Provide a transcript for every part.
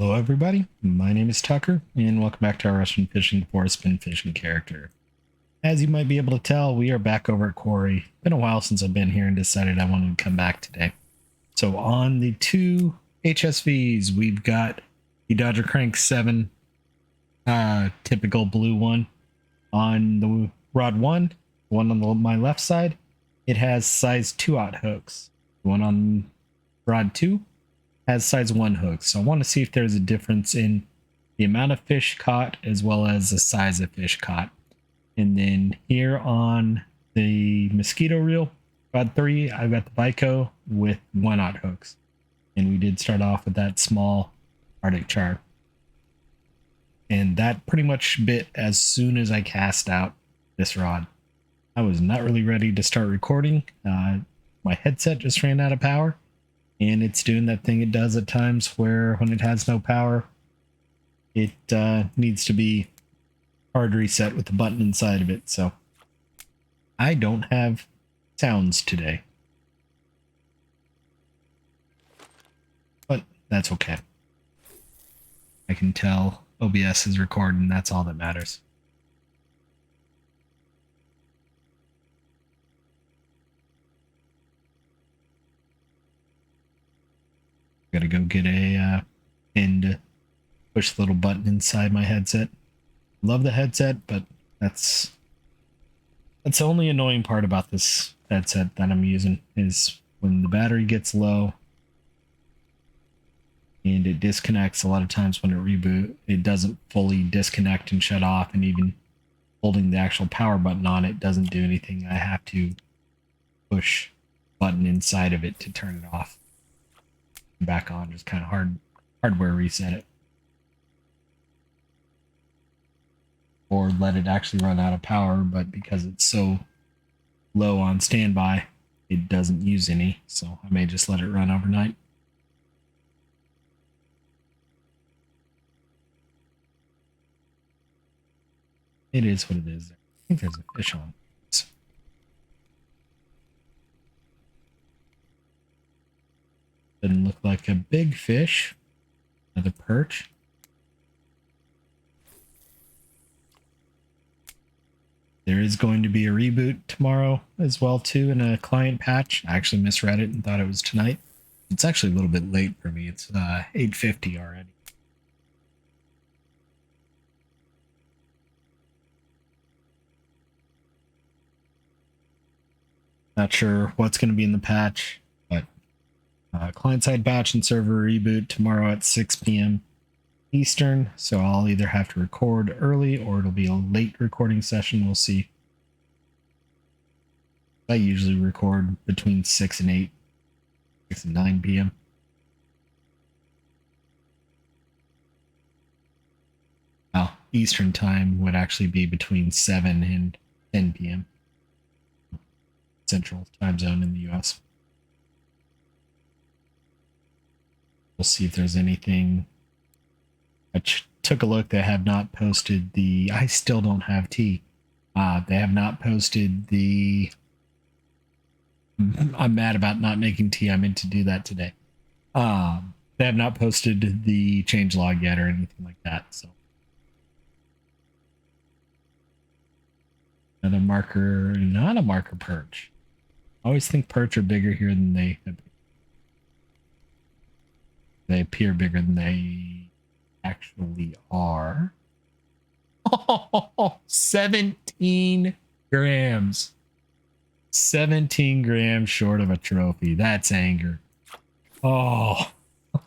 Hello everybody, my name is Tucker, and welcome back to our Russian Fishing for Spin Fishing character. As you might be able to tell, we are back over at Kuori. Been a while since I've been here and decided I wanted to come back today. So on the two HSVs, we've got the Dodger Crank 7, typical blue one. On the rod 1, the one on my left side, it has size 2/0 hooks. The one on rod 2 has size 1 hooks. So I want to see if there's a difference in the amount of fish caught as well as the size of fish caught. And then here on the mosquito reel, rod 3, I've got the Bico with 1/0 hooks. And we did start off with that small Arctic char. And that pretty much bit as soon as I cast out this rod. I was not really ready to start recording. My headset just ran out of power. And it's doing that thing it does at times where when it has no power, it needs to be hard reset with the button inside of it. So I don't have sounds today. But that's okay. I can tell OBS is recording. That's all that matters. Gotta go get a pin to push the little button inside my headset. Love the headset, but that's the only annoying part about this headset that I'm using is when the battery gets low and it disconnects. A lot of times when it reboots, it doesn't fully disconnect and shut off, and even holding the actual power button on it doesn't do anything. I have to push the button inside of it to turn it off. Back on, just kind of hardware reset it, or let it actually run out of power, but because it's so low on standby, it doesn't use any, so I may just let it run overnight. It is what it is. I think there's a fish on. Doesn't look like a big fish. Another perch. There is going to be a reboot tomorrow as well too, in a client patch. I actually misread it and thought it was tonight. It's actually a little bit late for me. It's 8:50 already. Not sure what's going to be in the patch, but client-side batch and server reboot tomorrow at 6 p.m. Eastern, so I'll either have to record early or it'll be a late recording session. We'll see. I usually record between 6 and 8, 6 and 9 p.m. Well, Eastern time would actually be between 7 and 10 p.m. Central time zone in the U.S. We'll see if there's anything. I took a look. They have not posted the... I still don't have tea. They have not posted the... I'm mad about not making tea. I meant to do that today. They have not posted the changelog yet or anything like that. So another marker, not a marker perch. I always think perch are bigger here than they appear bigger than they actually are. Oh, 17 grams. 17 grams short of a trophy. That's anger. Oh.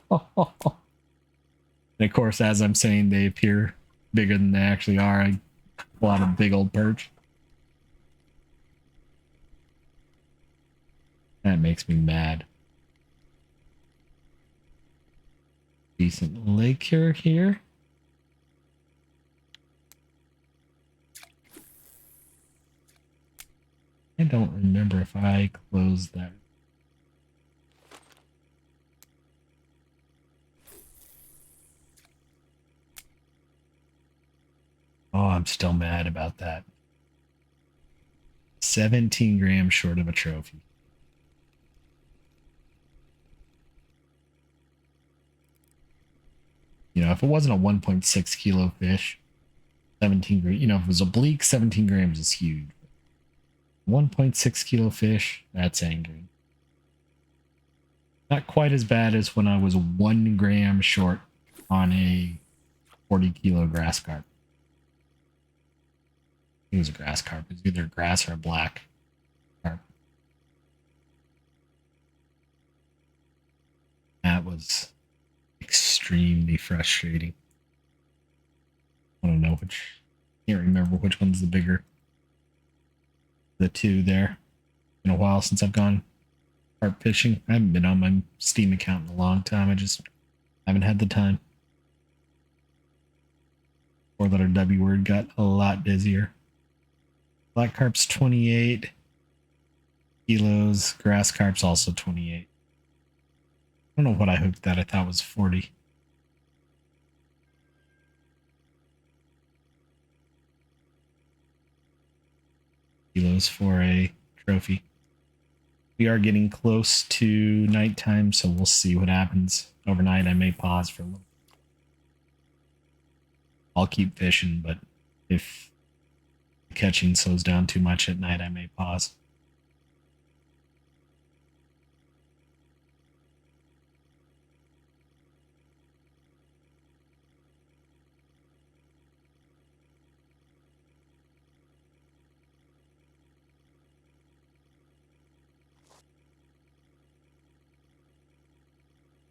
And of course, as I'm saying, they appear bigger than they actually are. I bought a big old perch. That makes me mad. Decent lake here. I don't remember if I closed that. Oh, I'm still mad about that. 17 grams short of a trophy. if it wasn't a 1.6 kilo fish, 17 grams, if it was oblique, 17 grams is huge. 1.6 kilo fish, that's angry. Not quite as bad as when I was 1 gram short on a 40 kilo grass carp. It was a grass carp. It was either a grass or a black carp. That was extremely frustrating. I don't know which, can't remember which one's the bigger. The two there. Been a while since I've gone carp fishing. I haven't been on my Steam account in a long time. I just haven't had the time. Four-letter W word got a lot busier. Black carp's 28 kilos. Grass carp's also 28. I don't know what I hooked that. I thought was 40. Kilos for a trophy. We are getting close to nighttime, so we'll see what happens. Overnight, I may pause for a little. I'll keep fishing, but if catching slows down too much at night, I may pause.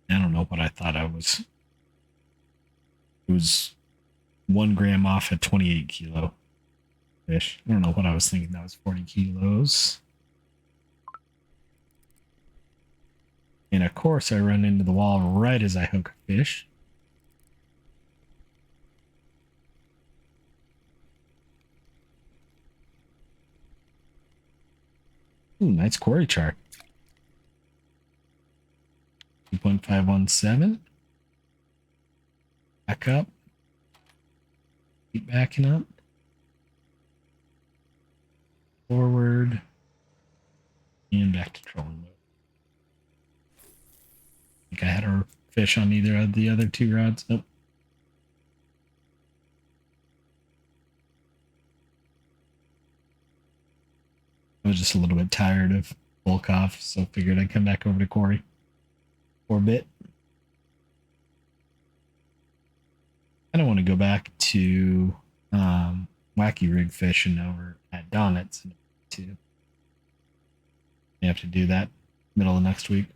I don't know what I thought I was. It was 1 gram off at 28 kilo fish. I don't know what I was thinking. That was 40 kilos. And of course, I run into the wall right as I hook a fish. Ooh, nice Kuori chart. 2.517. Back up. Keep backing up. Forward. And back to trolling mode. I think I had a fish on either of the other two rods. Nope. I was just a little bit tired of bulk off, so figured I'd come back over to Kuori for a bit. I don't want to go back to wacky rig fishing over at Donitz too. You have to do that middle of next week.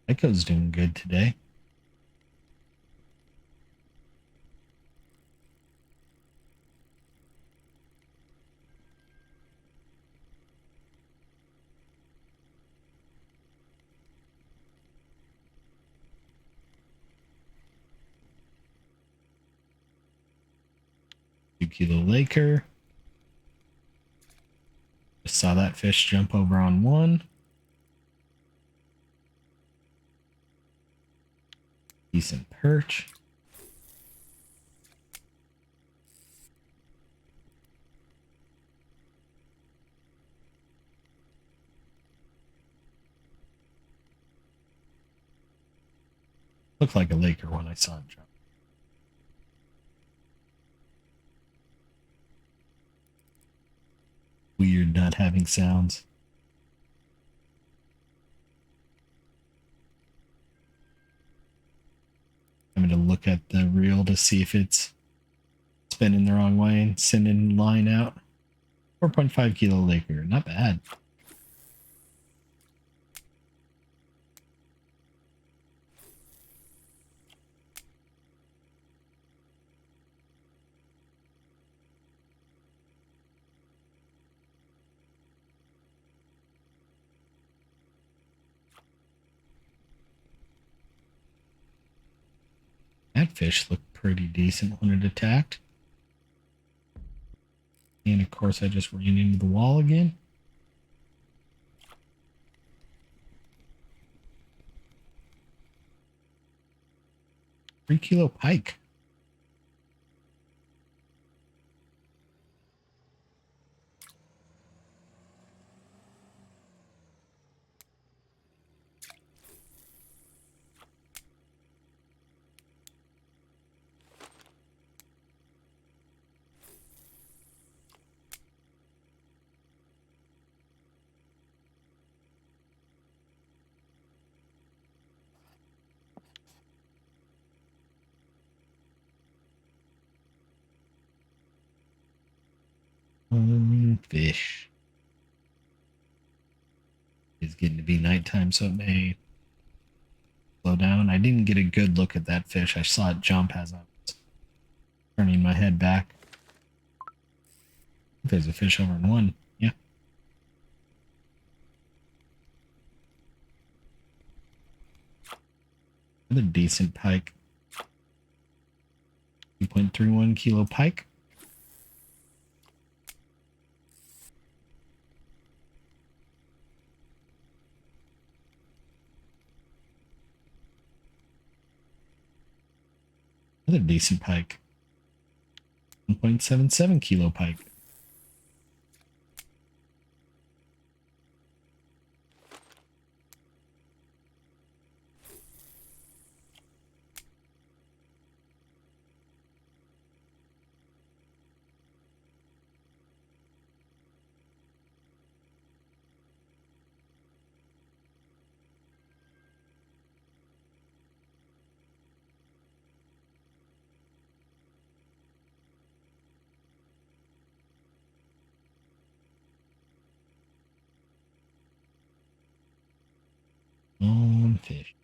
Echo's doing good today. Kilo Laker. Just saw that fish jump over on one. Decent perch. Looked like a Laker when I saw it jump. Weird not having sounds. I'm going to look at the reel to see if it's spinning the wrong way and sending line out. 4.5 kilo Laker, not bad. That fish looked pretty decent when it attacked. And of course I just ran into the wall again. 3 kilo pike. Fish. It's getting to be nighttime, so it may slow down. I didn't get a good look at that fish. I saw it jump as I was turning my head back. There's a fish over in one. Yeah. Another decent pike. 2.31 kilo pike. Another decent pike. 1.77 kilo pike. Fish.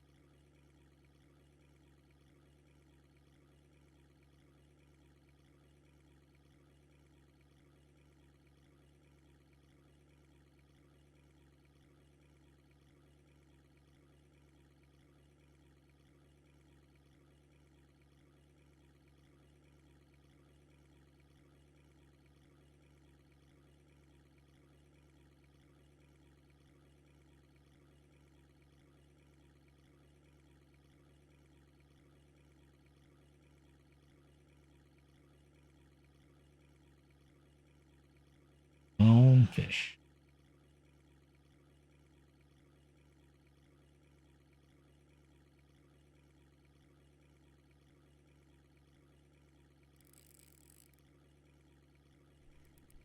Fish.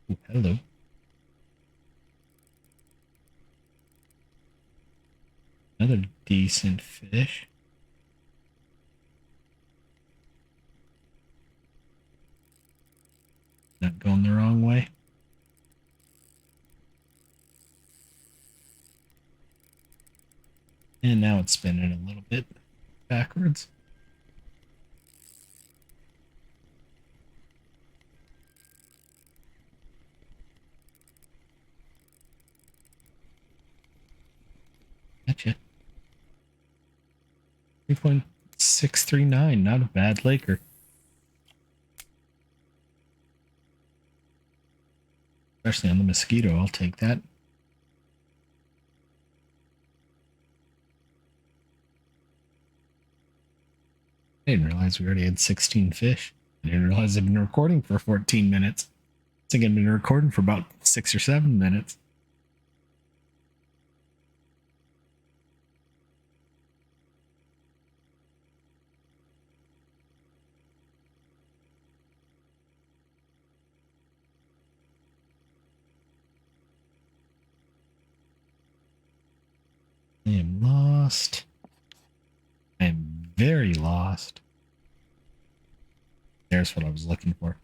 Ooh, hello. Another decent fish. Not going the wrong way. And now it's spinning a little bit backwards. Gotcha. 3.639, not a bad Laker. Especially on the mosquito, I'll take that. I didn't realize we already had 16 fish. I didn't realize I'd been recording for 14 minutes. I think I'd been recording for about 6 or 7 minutes. I am lost. I am very lost. There's what I was looking for.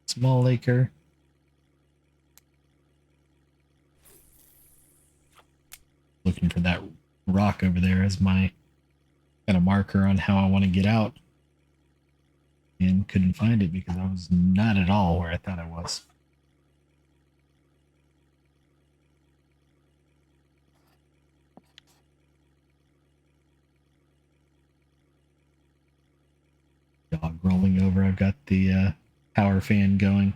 Small Laker. Looking for that rock over there as my kind of marker on how I want to get out. And couldn't find it because I was not at all where I thought I was. Dog rolling over. I've got the power fan going.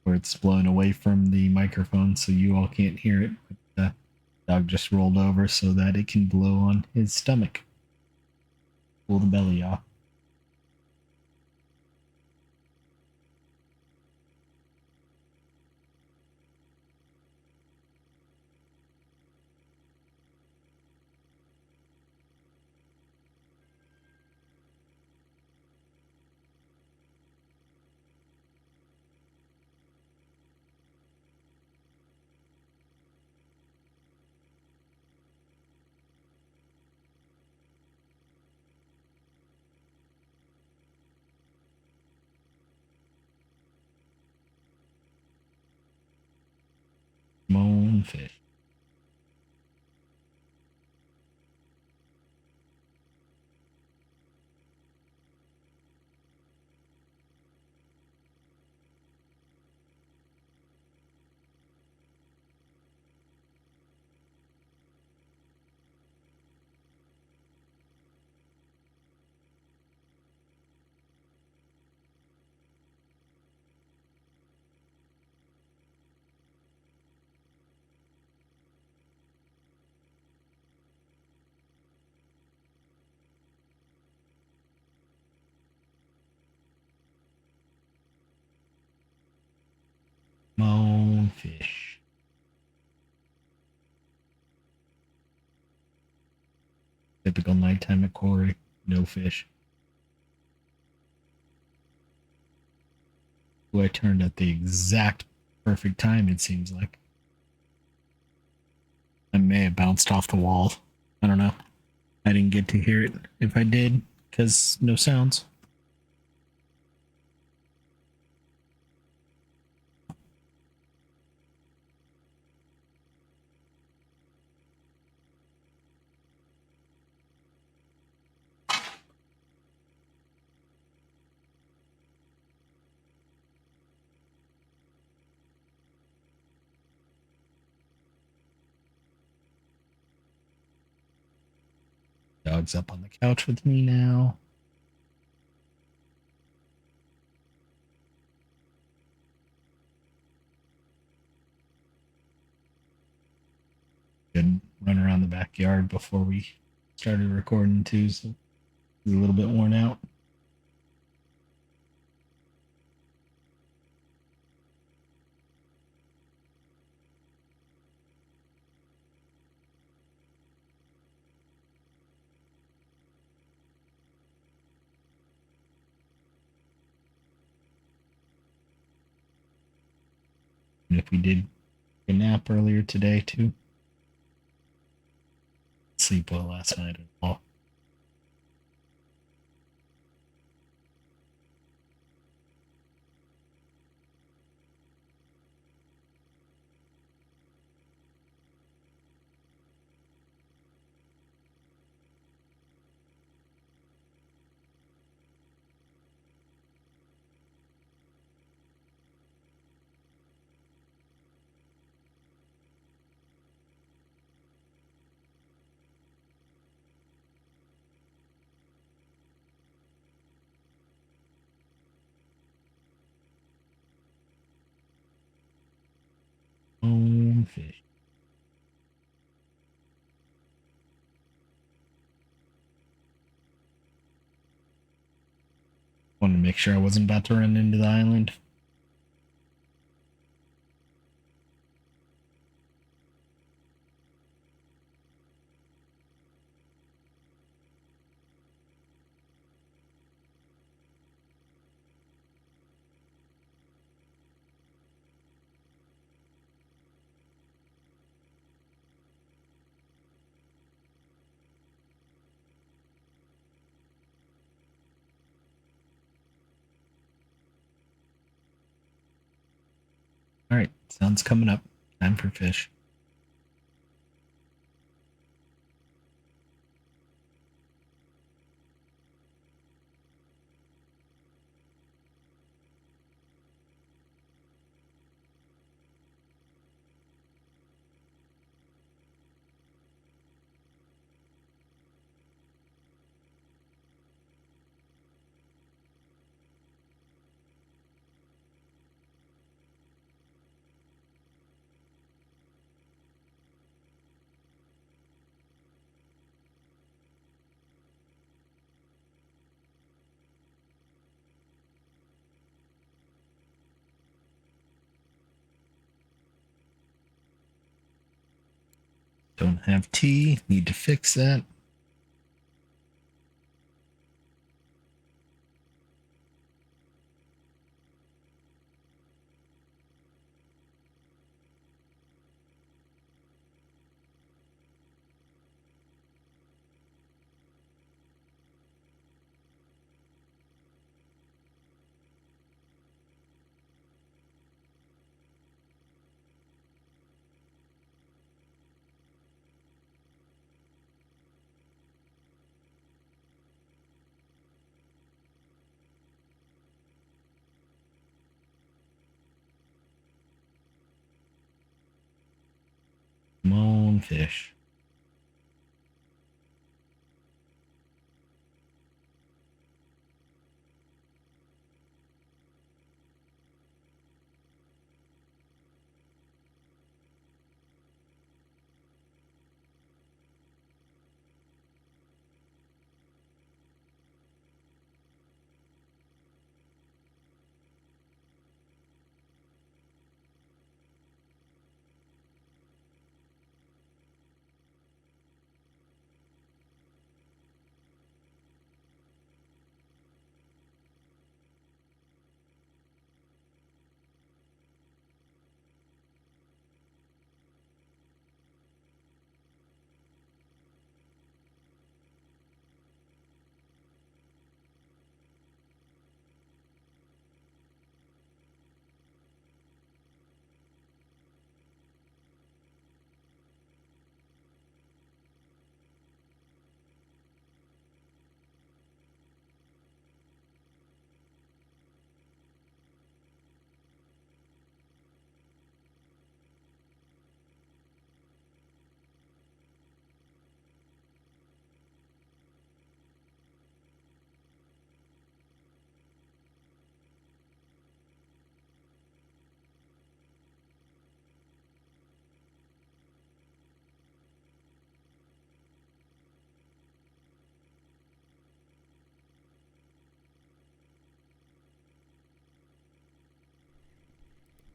where it's blowing away from the microphone so you all can't hear it. But the dog just rolled over so that it can blow on his stomach. Pull the belly off. Moan fish. Moan fish. Typical nighttime at Kuori. No fish. Who I turned at the exact perfect time, it seems like. I may have bounced off the wall. I don't know. I didn't get to hear it if I did, because no sounds. Dog's up on the couch with me now. Good run around the backyard before we started recording too, so he's a little bit worn out. And if we did a nap earlier today too. Sleep well last night at all. Home fish. Wanted to make sure I wasn't about to run into the island. All right, sun's coming up. Time for fish. Don't have tea. Need to fix that. Come on, fish.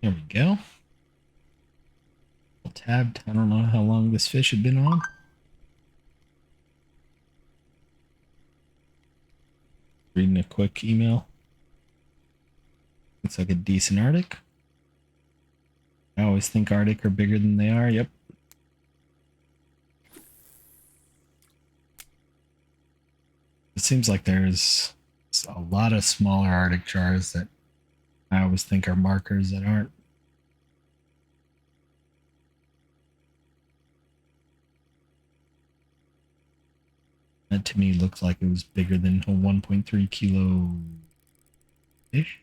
There we go. Tabbed. I don't know how long this fish had been on. Reading a quick email. Looks like a decent Arctic. I always think Arctic are bigger than they are. Yep. It seems like there's a lot of smaller Arctic chars that I always think are markers that aren't. That to me looks like it was bigger than a 1.3 kilo fish.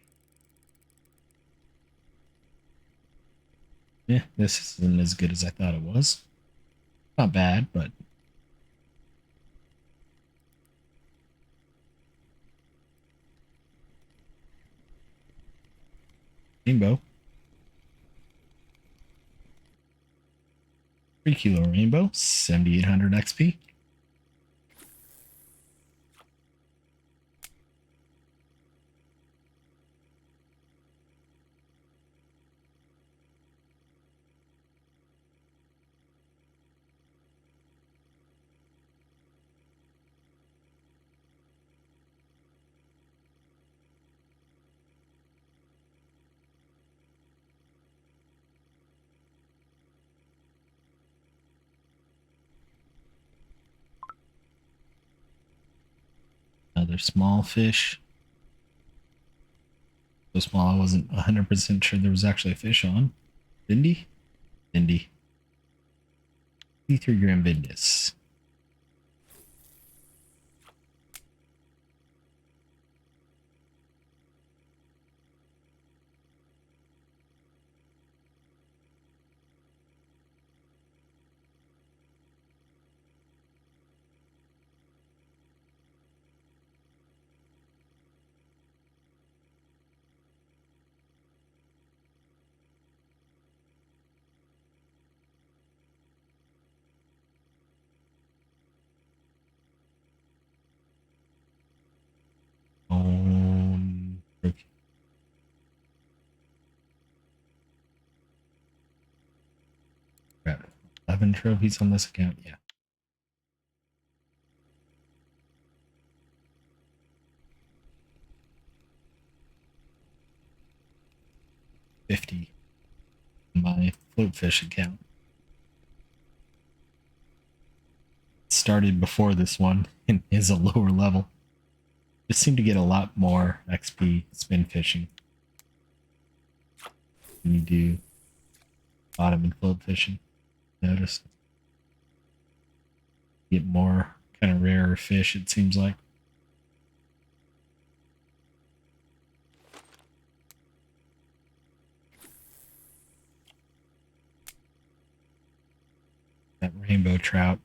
Yeah, this isn't as good as I thought it was. Not bad, but rainbow. 3 kilo rainbow, 7,800 XP. Another small fish. So small I wasn't 100% sure there was actually a fish on. Bindi? Bindi. 53 gram Bindis. 11 trophies on this account. Yeah. $50 on my float fish account. Started before this one and is a lower level. Just seem to get a lot more XP spin fishing than you do bottom and float fishing. Notice get more kind of rarer fish, it seems like. That rainbow trout,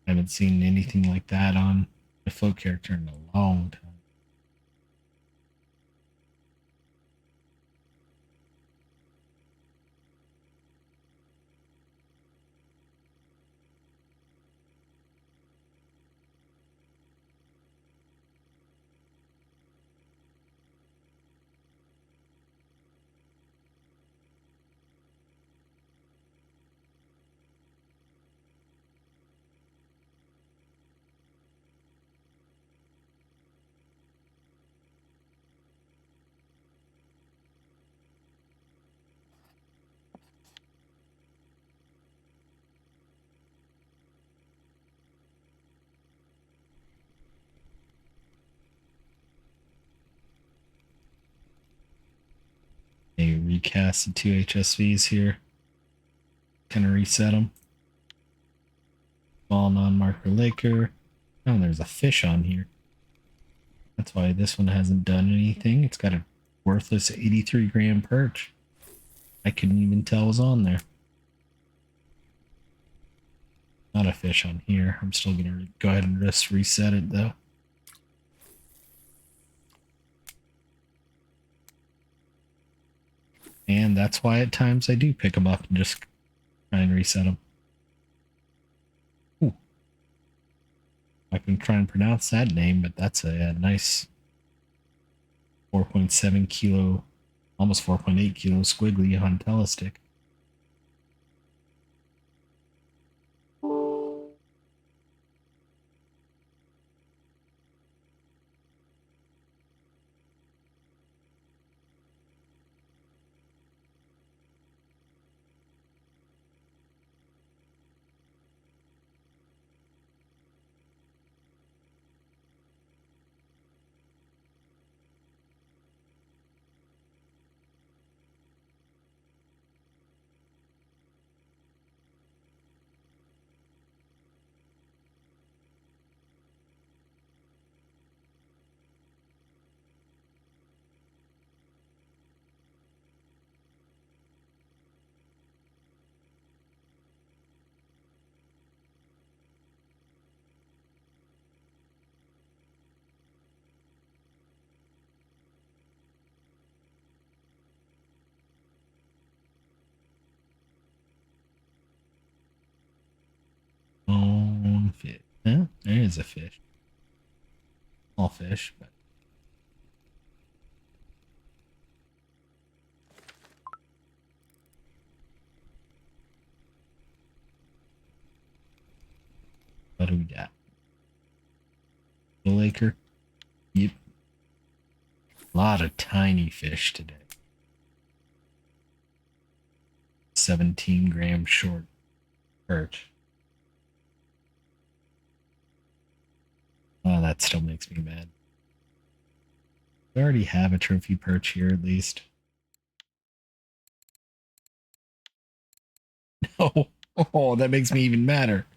I haven't seen anything like that on a float character in a long time. They recast the two HSVs here. Kind of reset them. Small non-marker laker. Oh, there's a fish on here. That's why this one hasn't done anything. It's got a worthless 83 gram perch. I couldn't even tell it was on there. Not a fish on here. I'm still going to go ahead and just reset it though. And that's why at times I do pick them up and just try and reset them. Ooh. I can try and pronounce that name, but that's a nice 4.7 kilo, almost 4.8 kilo squiggly on telestick. Fish. Yeah, there is a fish. Small fish, but what do we got? The laker. Yep. A lot of tiny fish today. 17 gram short perch. Oh, that still makes me mad. I already have a trophy perch here at least. No. Oh, that makes me even madder.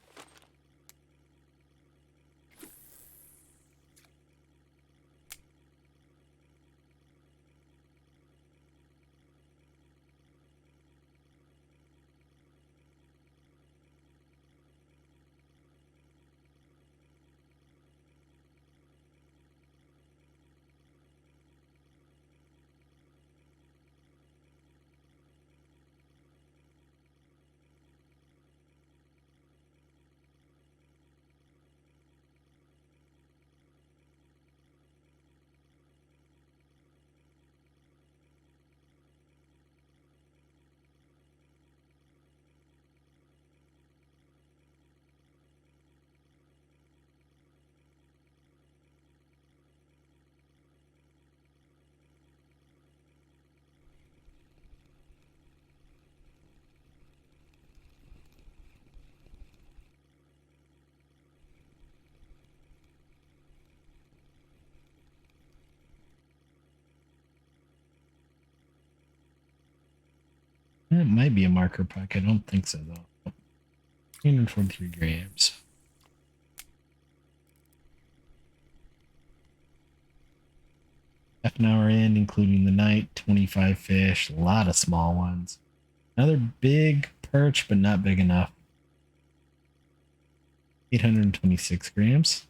It might be a marker puck. I don't think so, though. 343 grams. Half an hour in, including the night, 25 fish, a lot of small ones. Another big perch, but not big enough. 826 grams.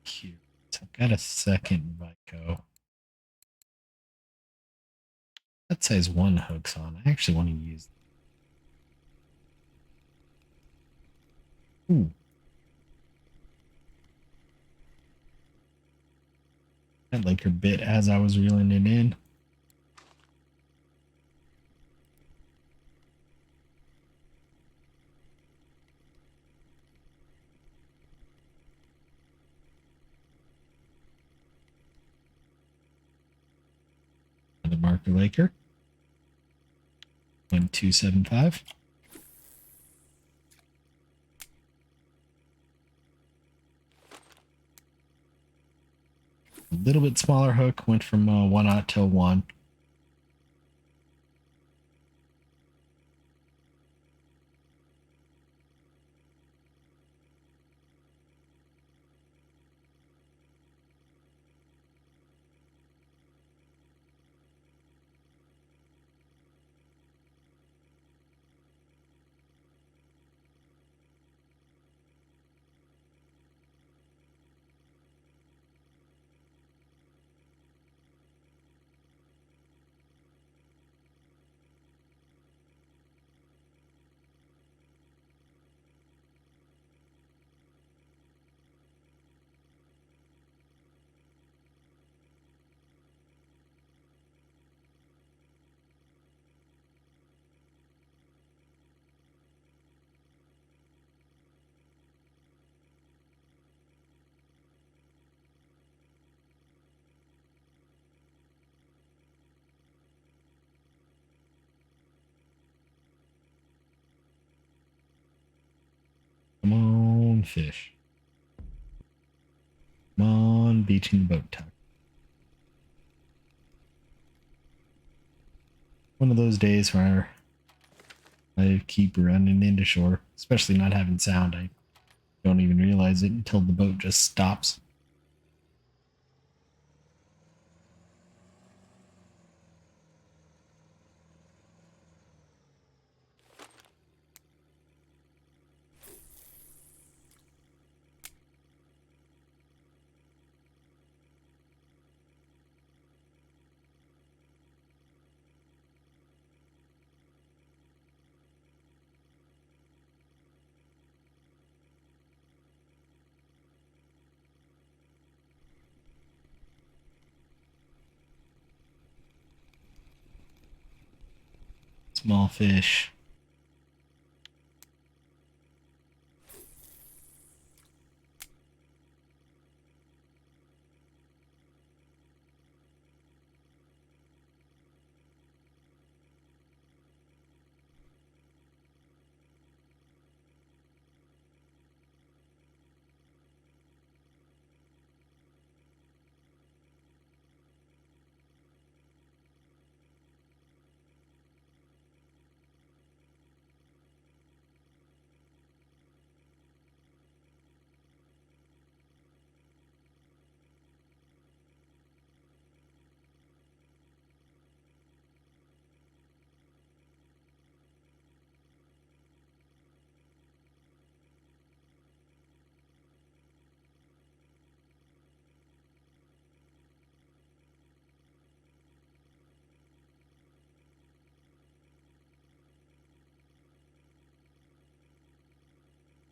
Cute. So I've got a second Vico. That size 1 hooks on. I actually want to use. Ooh. That liquor bit as I was reeling it in. The marker Laker. 1275. A little bit smaller hook, went from 1/0 to 1. Come on, fish. Come on, beaching the boat tuck. One of those days where I keep running into shore, especially not having sound. I don't even realize it until the boat just stops. Small fish.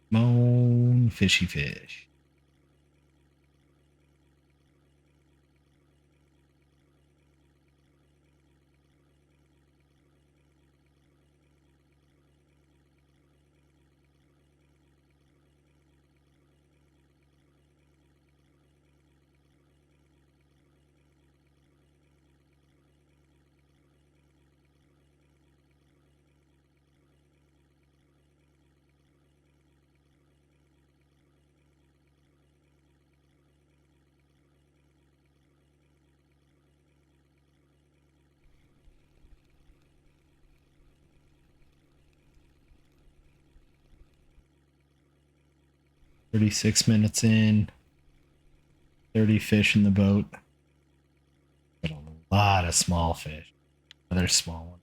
Come on, fishy fish. 36 minutes in, 30 fish in the boat, but a lot of small fish. Another small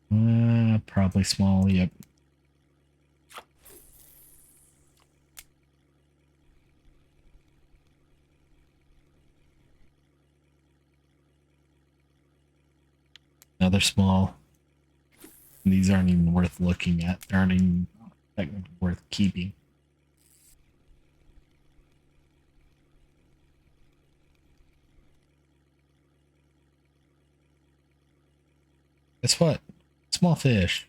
one. Probably small, yep. Another small. These aren't even worth looking at. They aren't even worth keeping. Guess what? Small fish.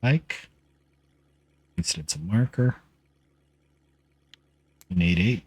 Pike. At least it's a marker. An 8-8.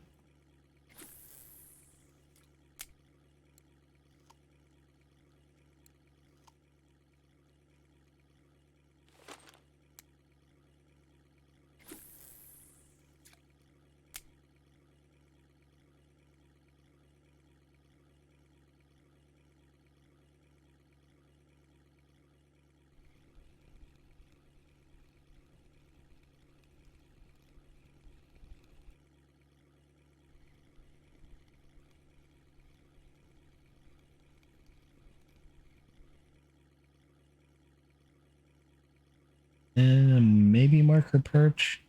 And maybe marker perch.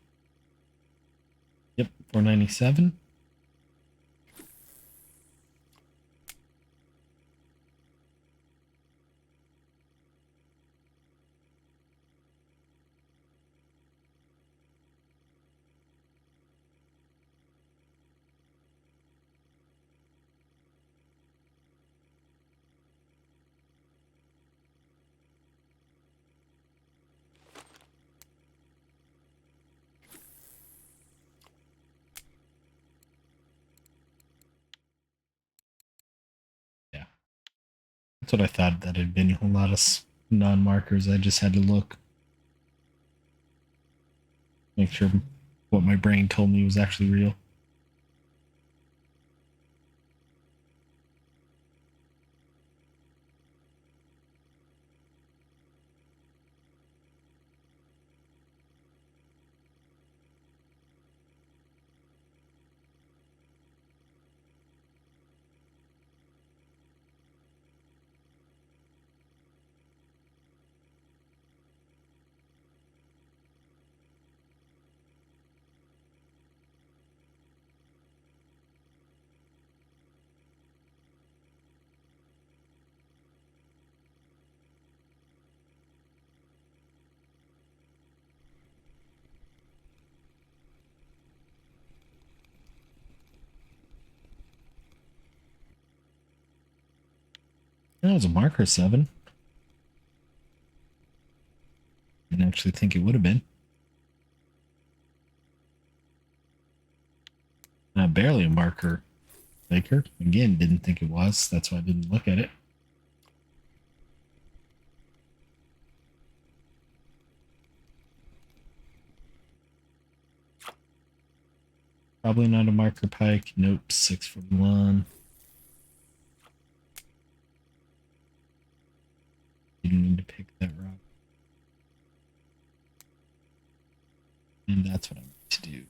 Yep, 497. Yeah, that's what I thought. That had been a lot of non-markers. I just had to look, make sure what my brain told me was actually real. That was a marker 7. I didn't actually think it would have been. Barely a marker maker. Again, didn't think it was. That's why I didn't look at it. Probably not a marker pike. Nope, 641. You didn't need to pick that rock. And that's what I need to do.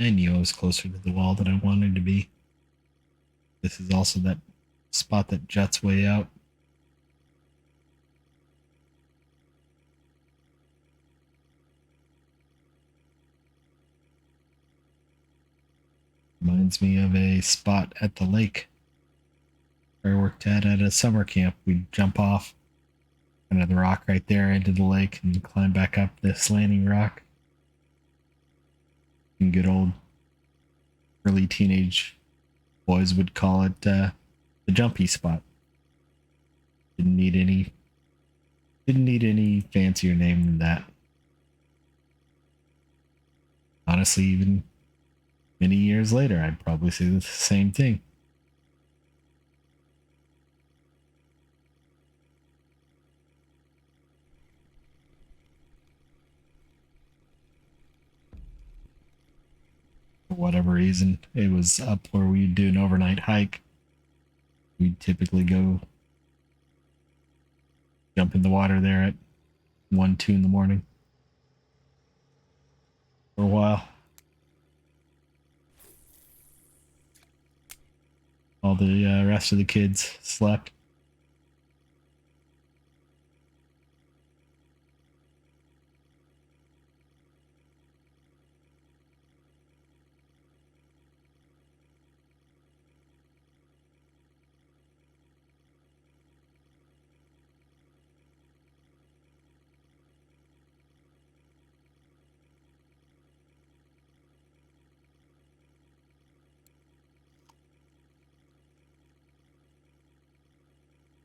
I knew I was closer to the wall than I wanted to be. This is also that spot that juts way out. Reminds me of a spot at the lake where I worked at a summer camp. We'd jump off kind of the rock right there into the lake and climb back up the slanting rock. And good old early teenage boys would call it the jumpy spot. Didn't need any fancier name than that. Honestly, even many years later, I'd probably say the same thing. For whatever reason, it was up where we'd do an overnight hike. We'd typically go jump in the water there at 1, 2 in the morning for a while. All the rest of the kids slept.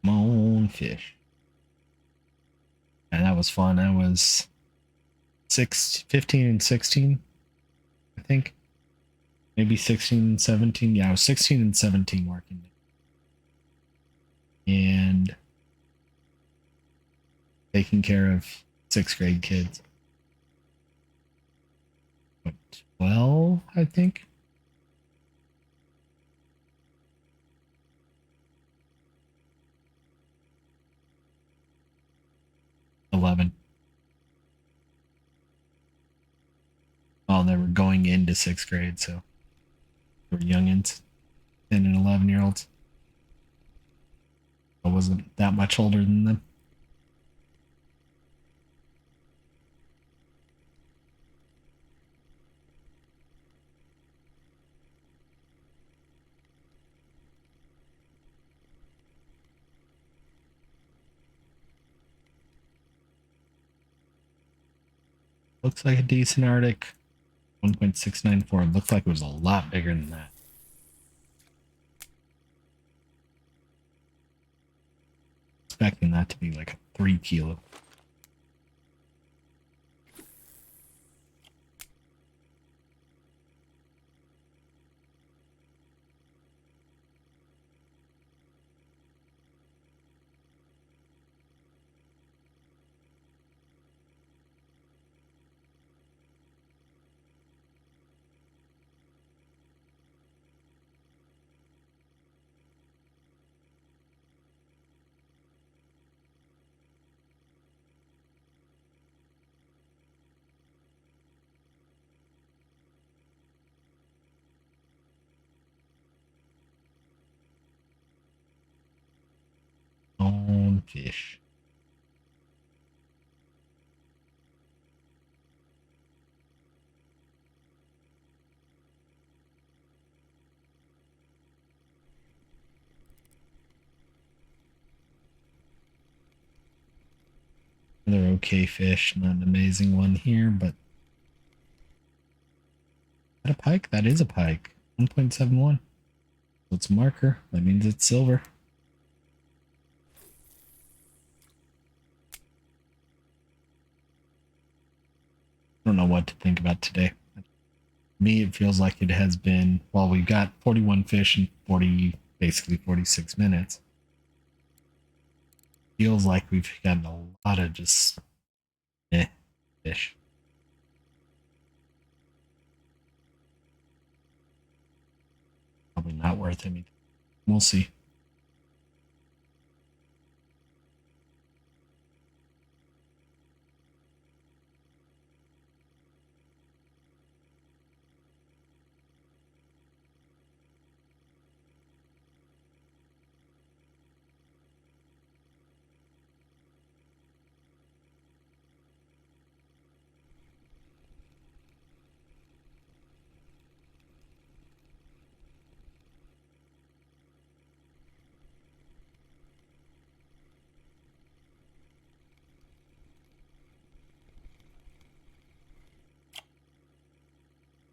Come on, fish. And that was fun. I was 15 and 16, I think. Maybe 16 and 17. Yeah, I was 16 and 17 working. And taking care of 6th grade kids. What, 12, I think? $11. Well, they were going into 6th grade, so they were youngins, 10 and 11-year-olds. I wasn't that much older than them. Looks like a decent Arctic. 1.694. It looked like it was a lot bigger than that. Expecting that to be like a 3 kilo. On fish. Another okay fish, not an amazing one here, but that a pike? That is a pike. 1.71. So it's a marker. That means it's silver. I don't know what to think about today. Me, it feels like it has been, well, we've got 41 fish in 40, basically 46 minutes. Feels like we've gotten a lot of just fish. Probably not worth anything. We'll see.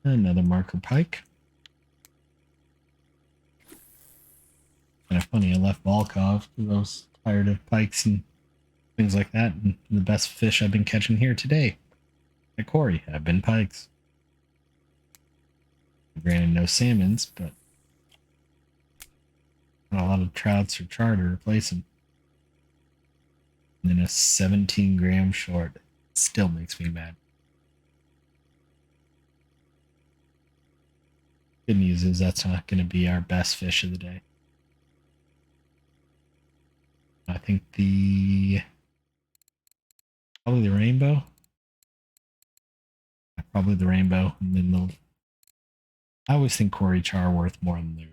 Another marker pike. Kind of funny, I left Volkov because I was tired of pikes and things like that. And the best fish I've been catching here today at Kuori have been pikes. Granted, no salmons, but not a lot of trouts or char to replace them. And then a 17-gram short still makes me mad. Good news is that's not going to be our best fish of the day. I think probably the rainbow. Probably the rainbow, and then I always think Kuori char are worth more than the.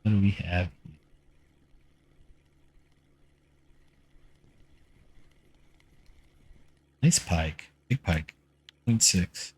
What do we have? Nice pike. Big pike. 0.6.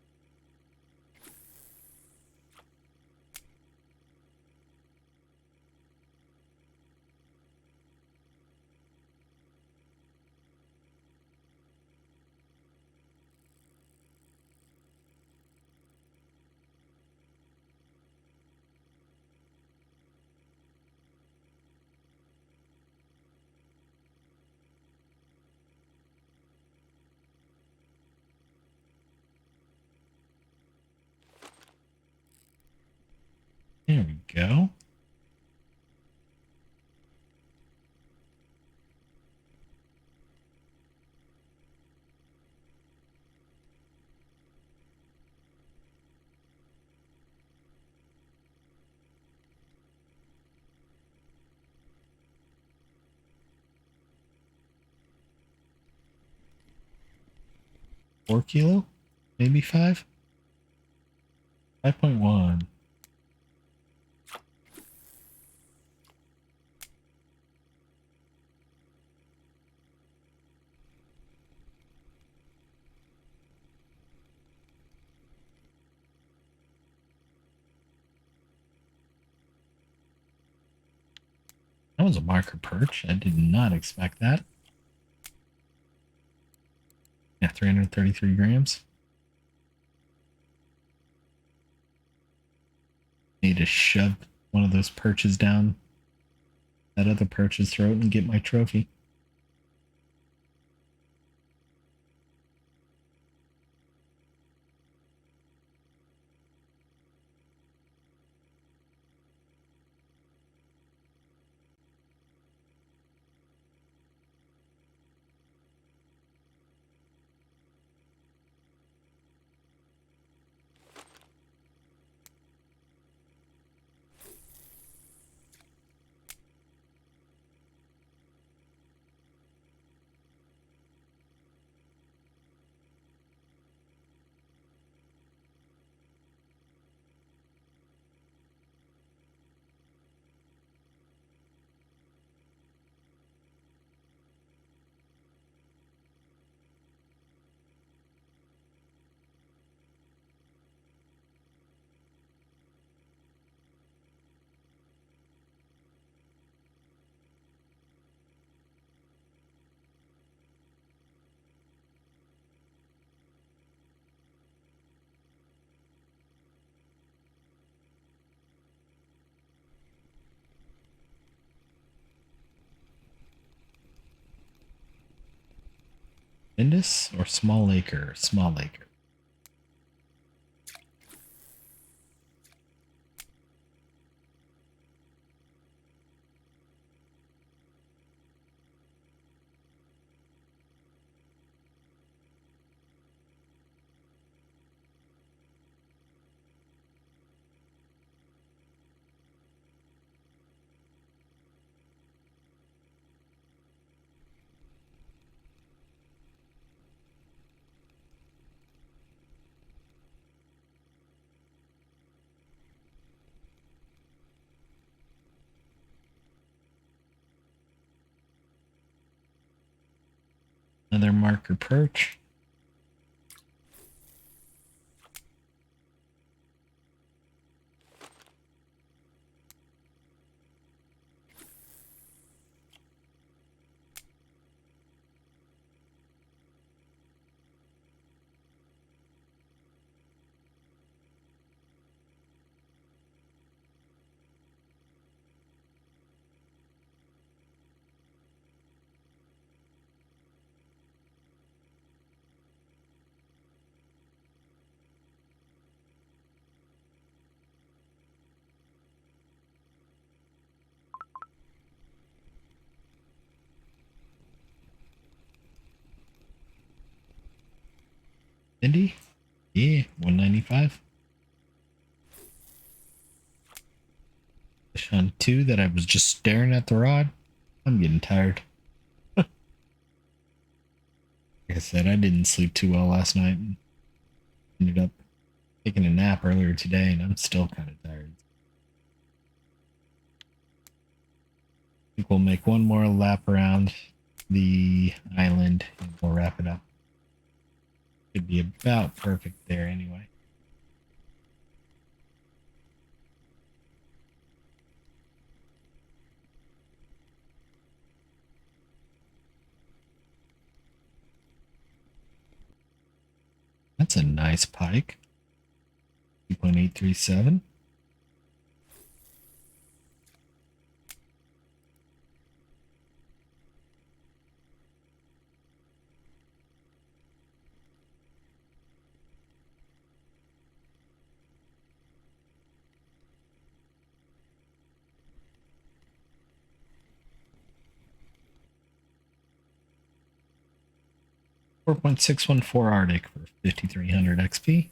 There we go. $4 kilo? Maybe 5? 5.1. That was a marker perch. I did not expect that. Yeah, 333 grams. Need to shove one of those perches down that other perch's throat and get my trophy. Indus or small acre? Small acre. Another marker perch. Indy? Yeah, 195. Fish on 2 that I was just staring at the rod. I'm getting tired. Like I said, I didn't sleep too well last night and ended up taking a nap earlier today, and I'm still kind of tired. I think we'll make one more lap around the island and we'll wrap it up. Should be about perfect there anyway. That's a nice pike. 2.837. .614 Arctic for 5,300 XP.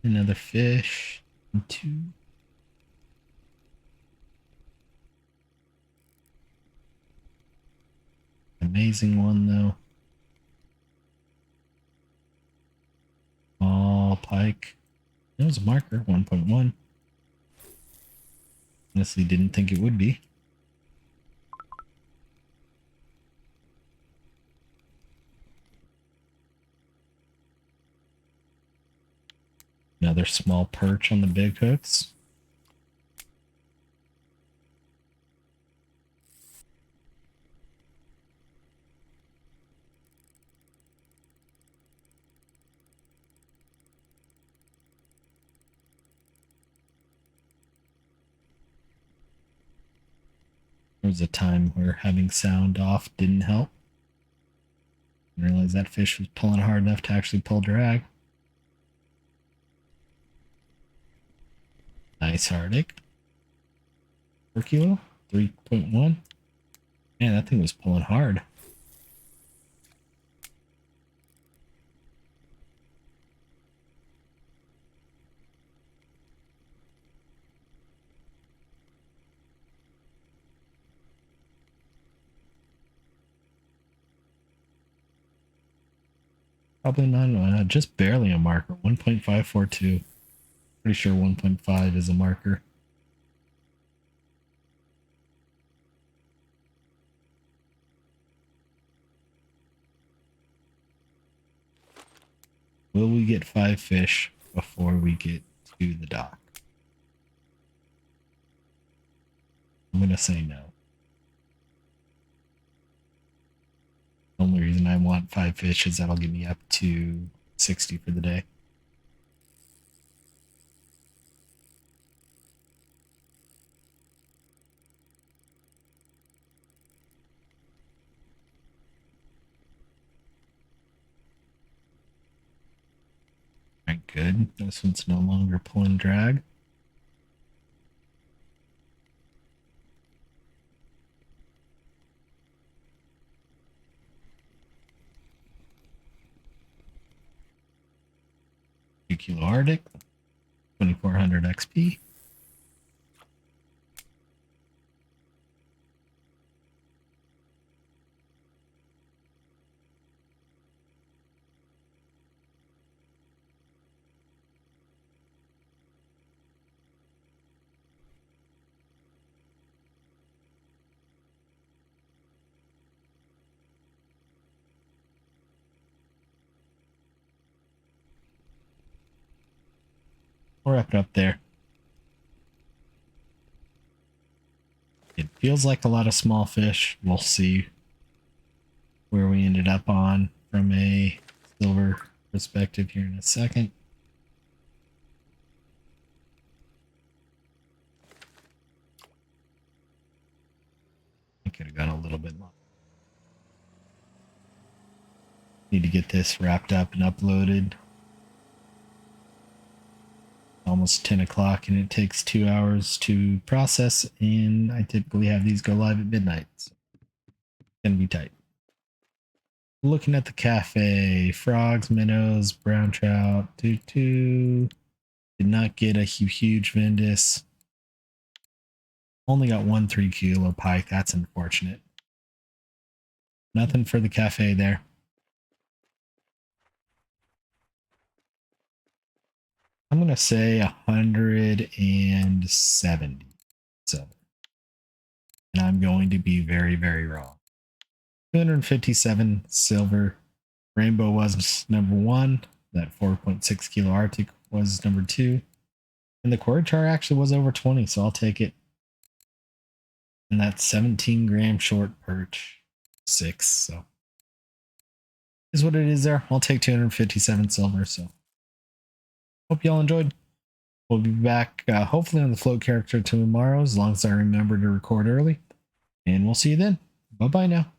Another fish. 2. Amazing one though. Small pike. That was a marker, 1.1. Honestly, didn't think it would be. Another small perch on the big hooks. There was a time where having sound off didn't help. I realized that fish was pulling hard enough to actually pull drag. Nice Arctic. Per kilo, 3.1. Man, that thing was pulling hard. Probably not, just barely a marker, 1.542. Pretty sure 1.5 is a marker. Will we get 5 fish before we get to the dock? I'm going to say no. The only reason I want 5 fish is that'll get me up to 60 for the day. Alright, good. This one's no longer pulling drag. Kilo Arctic, 2400 XP. We're wrapping up there. It feels like a lot of small fish. We'll see where we ended up on from a silver perspective here in a second. I could have gone a little bit long. Need to get this wrapped up and uploaded. Almost 10 o'clock and it takes 2 hours to process, and I typically have these go live at midnight. So it's gonna be tight. Looking at the cafe, frogs, minnows, brown trout, tutu. Did not get a huge Vendus. Only got 1 3 kilo pike. That's unfortunate. Nothing for the cafe there. I'm going to say 170. So, and I'm going to be very, very wrong. 257 silver. Rainbow was number 1. That 4.6 kilo Arctic was number 2. And the Kuori char actually was over 20, so I'll take it. And that 17 gram short perch 6. So is what it is there. I'll take 257 silver. So hope y'all enjoyed. We'll be back hopefully on the float character tomorrow, as long as I remember to record early. And we'll see you then. Bye-bye now.